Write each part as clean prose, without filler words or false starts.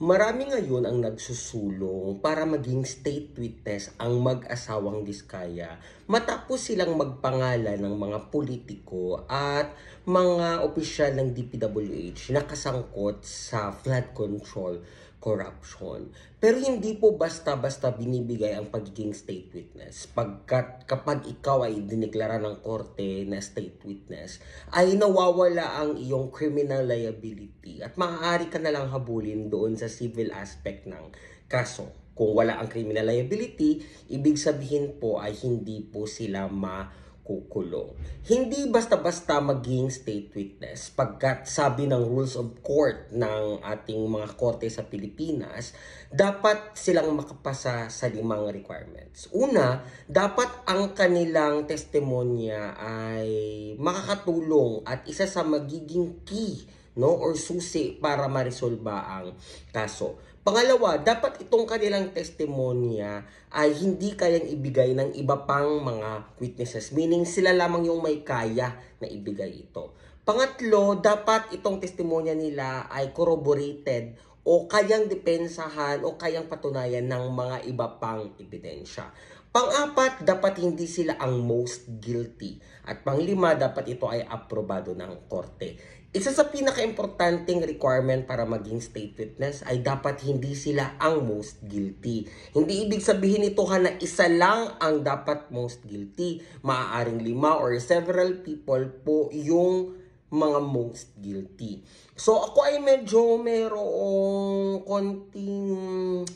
Marami ngayon ang nagsusulong para maging state witness ang mag-asawang Diskaya matapos silang magpangalan ng mga politiko at mga opisyal ng DPWH na kasangkot sa flood control corruption. Pero hindi po basta-basta binibigay ang pagiging state witness. Kapag ikaw ay dineklara ng korte na state witness, ay nawawala ang iyong criminal liability at maaari ka na lang habulin doon sa civil aspect ng kaso. Kung wala ang criminal liability, ibig sabihin po ay hindi po sila makukulong. Hindi basta-basta maging state witness pagkat sabi ng rules of court ng ating mga korte sa Pilipinas, dapat silang makapasa sa 5 requirements. Una, dapat ang kanilang testimonya ay makakatulong at isa sa magiging key or susi para maresolba ang kaso. Pangalawa, dapat itong kanilang testimonya ay hindi kayang ibigay ng iba pang mga witnesses, meaning sila lamang yung may kaya na ibigay ito. Pangatlo, dapat itong testimonya nila ay corroborated o kayang depensahan o kayang patunayan ng mga iba pang ebidensya. Pang-apat, dapat hindi sila ang most guilty. At pang-5, dapat ito ay aprobado ng korte. Isa sa pinaka-importanting requirement para maging state witness ay dapat hindi sila ang most guilty. Hindi ibig sabihin ito na isa lang ang dapat most guilty. Maaaring 5 or several people po yung mga most guilty. So ako ay medyo merong konting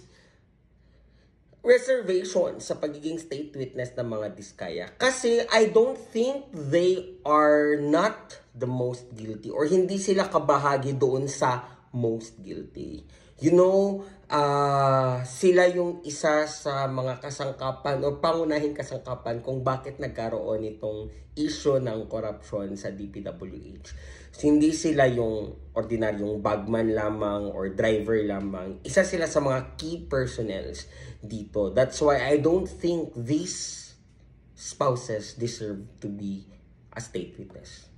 reservation sa pagiging state witness ng mga Diskaya. Kasi I don't think they are not the most guilty or hindi sila kabahagi doon sa most guilty. Sila yung isa sa mga kasangkapan o pangunahing kasangkapan kung bakit nagkaroon itong issue ng corruption sa DPWH. So, hindi sila yung ordinaryong bagman lamang or driver lamang. Isa sila sa mga key personnels dito. That's why I don't think these spouses deserve to be a state witness.